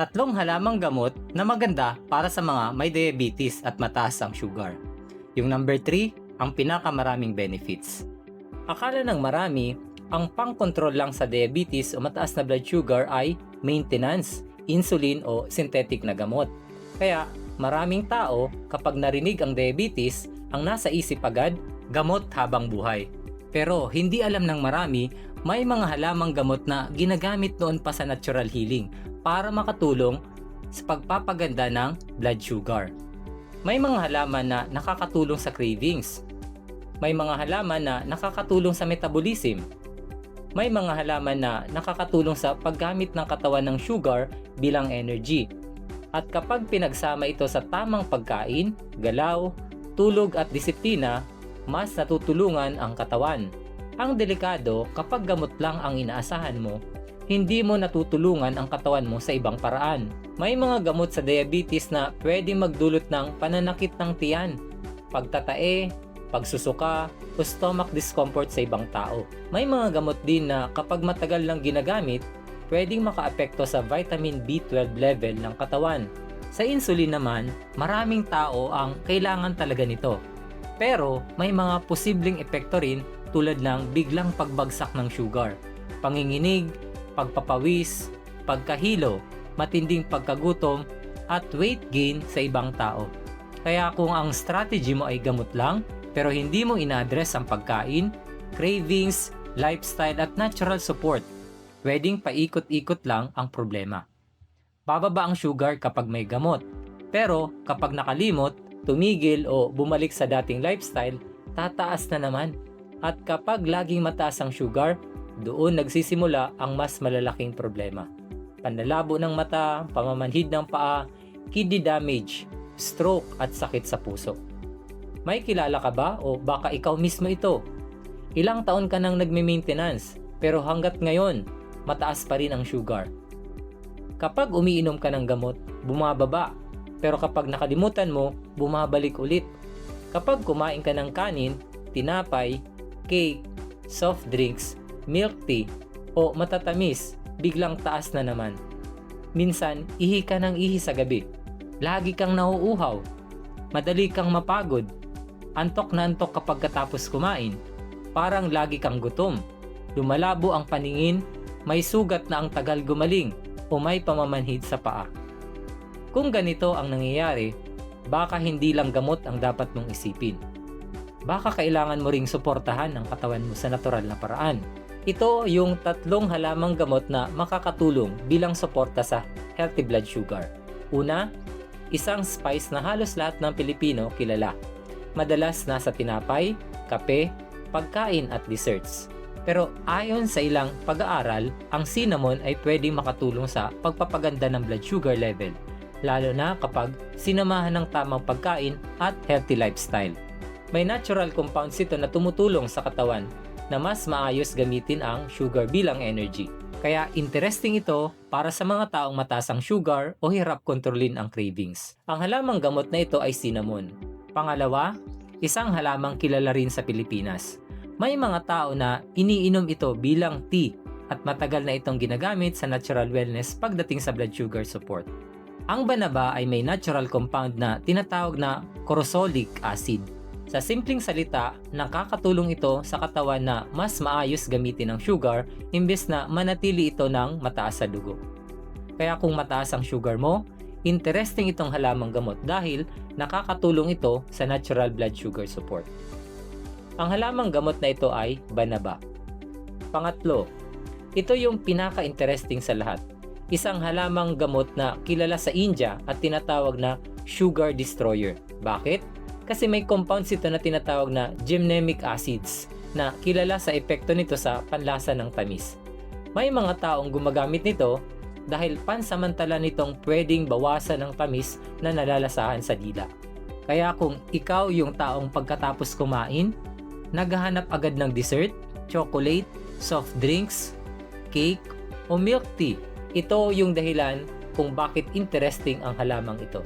Tatlong halamang gamot na maganda para sa mga may diabetes at mataas ang sugar. Yung number 3, ang pinakamaraming benefits. Akala ng marami, ang pang-control lang sa diabetes o mataas na blood sugar ay maintenance, insulin o synthetic na gamot. Kaya maraming tao kapag narinig ang diabetes, ang nasa isip agad, gamot habang buhay. Pero hindi alam ng marami, may mga halamang gamot na ginagamit noon pa sa natural healing para makatulong sa pagpapaganda ng blood sugar. May mga halaman na nakakatulong sa cravings. May mga halaman na nakakatulong sa metabolism. May mga halaman na nakakatulong sa paggamit ng katawan ng sugar bilang energy. At kapag pinagsama ito sa tamang pagkain, galaw, tulog at disiplina, mas natutulungan ang katawan. Ang delikado kapag gamot lang ang inaasahan mo, hindi mo natutulungan ang katawan mo sa ibang paraan. May mga gamot sa diabetes na pwede magdulot ng pananakit ng tiyan, pagtatae, pagsusuka, o stomach discomfort sa ibang tao. May mga gamot din na kapag matagal lang ginagamit, pwedeng makaapekto sa vitamin B12 level ng katawan. Sa insulin naman, maraming tao ang kailangan talaga nito. Pero may mga posibleng epekto rin tulad ng biglang pagbagsak ng sugar, panginginig, pagpapawis, pagkahilo, matinding pagkagutom, at weight gain sa ibang tao. Kaya kung ang strategy mo ay gamot lang, pero hindi mo ina-address ang pagkain, cravings, lifestyle at natural support, pwedeng paikot-ikot lang ang problema. Bababa ang sugar kapag may gamot, pero kapag nakalimot, tumigil o bumalik sa dating lifestyle, tataas na naman. At kapag laging mataas ang sugar, doon nagsisimula ang mas malalaking problema. Panlalabo ng mata, pamamanhid ng paa, kidney damage, stroke at sakit sa puso. May kilala ka ba o baka ikaw mismo ito? Ilang taon ka nang nagme-maintenance pero hanggat ngayon, mataas pa rin ang sugar. Kapag umiinom ka ng gamot, bumababa. Pero kapag nakalimutan mo, bumabalik ulit. Kapag kumain ka ng kanin, tinapay, cake, soft drinks, milk tea, o matatamis, biglang taas na naman. Minsan, ihi ka ng ihi sa gabi. Lagi kang nauuhaw. Madali kang mapagod. Antok na antok kapag katapos kumain. Parang lagi kang gutom. Lumalabo ang paningin, may sugat na ang tagal gumaling, o may pamamanhid sa paa. Kung ganito ang nangyayari, baka hindi lang gamot ang dapat mong isipin. Baka kailangan mo ring suportahan ang katawan mo sa natural na paraan. Ito yung tatlong halamang gamot na makakatulong bilang suporta sa healthy blood sugar. Una, isang spice na halos lahat ng Pilipino kilala. Madalas nasa tinapay, kape, pagkain at desserts. Pero ayon sa ilang pag-aaral, ang cinnamon ay pwedeng makatulong sa pagpapaganda ng blood sugar level, lalo na kapag sinamahan ng tamang pagkain at healthy lifestyle. May natural compounds ito na tumutulong sa katawan na mas maayos gamitin ang sugar bilang energy. Kaya interesting ito para sa mga taong mataas ang sugar o hirap kontrolin ang cravings. Ang halamang gamot na ito ay cinnamon. Pangalawa, isang halamang kilala rin sa Pilipinas. May mga tao na iniinom ito bilang tea at matagal na itong ginagamit sa natural wellness pagdating sa blood sugar support. Ang banaba ay may natural compound na tinatawag na corosolic acid. Sa simpleng salita, nakakatulong ito sa katawan na mas maayos gamitin ang sugar imbes na manatili ito ng mataas sa dugo. Kaya kung mataas ang sugar mo, interesting itong halamang gamot dahil nakakatulong ito sa natural blood sugar support. Ang halamang gamot na ito ay banaba. Pangatlo, ito yung pinaka-interesting sa lahat. Isang halamang gamot na kilala sa India at tinatawag na sugar destroyer. Bakit? Kasi may compounds ito na tinatawag na gymnemic acids na kilala sa epekto nito sa panlasa ng tamis. May mga taong gumagamit nito dahil pansamantala nitong pwedeng bawasan ng tamis na nalalasahan sa dila. Kaya kung ikaw yung taong pagkatapos kumain, naghahanap agad ng dessert, chocolate, soft drinks, cake, o milk tea, ito yung dahilan kung bakit interesting ang halamang ito.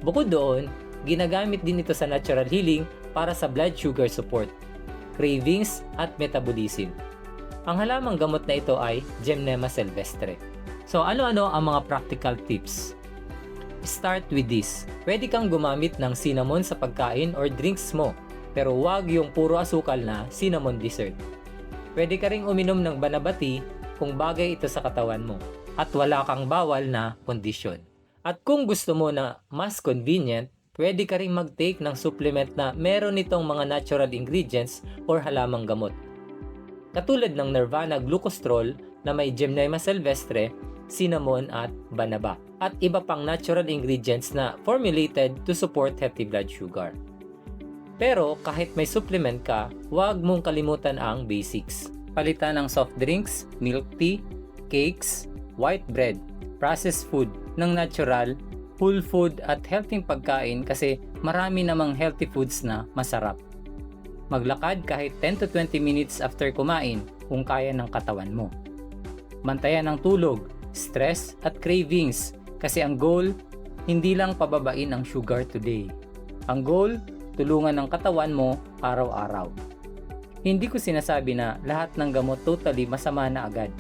Bukod doon, ginagamit din ito sa natural healing para sa blood sugar support, cravings at metabolism. Ang halamang gamot na ito ay Gymnema sylvestre. So ano-ano ang mga practical tips? Start with this. Pwede kang gumamit ng cinnamon sa pagkain or drinks mo, pero wag yung puro asukal na cinnamon dessert. Pwede ka ring uminom ng banabati kung bagay ito sa katawan mo at wala kang bawal na kondisyon. At kung gusto mo na mas convenient, pwede ka ring mag-take ng supplement na meron itong mga natural ingredients or halamang gamot. Katulad ng Nirvana Glucostrol na may Gymnema sylvestre, cinnamon at banaba, at iba pang natural ingredients na formulated to support healthy blood sugar. Pero kahit may supplement ka, huwag mong kalimutan ang basics. Palitan ng soft drinks, milk tea, cakes, white bread, processed food ng natural, whole food at healthy pagkain kasi marami namang healthy foods na masarap. Maglakad kahit 10 to 20 minutes after kumain kung kaya ng katawan mo. Bantayan ang tulog, stress at cravings kasi ang goal, hindi lang pababain ang sugar today. Ang goal, tulungan ng katawan mo araw-araw. Hindi ko sinasabi na lahat ng gamot totally masama na agad.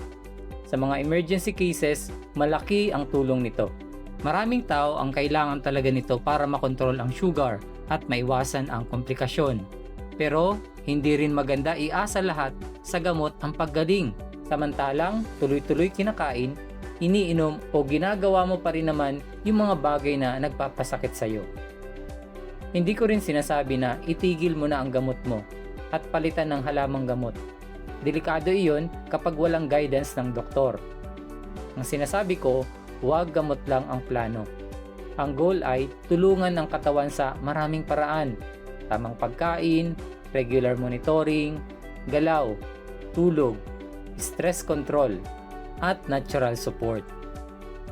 Sa mga emergency cases, malaki ang tulong nito. Maraming tao ang kailangan talaga nito para makontrol ang sugar at maiwasan ang komplikasyon. Pero hindi rin maganda iasa lahat sa gamot ang paggaling. Samantalang tuloy-tuloy kinakain, iniinom o ginagawa mo pa rin naman yung mga bagay na nagpapasakit sa iyo. Hindi ko rin sinasabi na itigil mo na ang gamot mo at palitan ng halamang gamot. Delikado iyon kapag walang guidance ng doktor. Ang sinasabi ko, huwag gamot lang ang plano. Ang goal ay tulungan ang katawan sa maraming paraan. Tamang pagkain, regular monitoring, galaw, tulog, stress control, at natural support.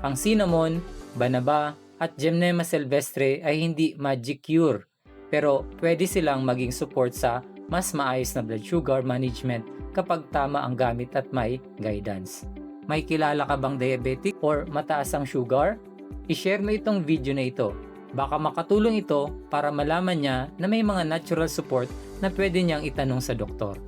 Ang cinnamon, banaba, at Gymnema sylvestre ay hindi magic cure, pero pwede silang maging support sa mas maayos na blood sugar management kapag tama ang gamit at may guidance. May kilala ka bang diabetic or mataas ang sugar? I-share mo itong video na ito. Baka makatulong ito para malaman niya na may mga natural support na pwede niyang itanong sa doktor.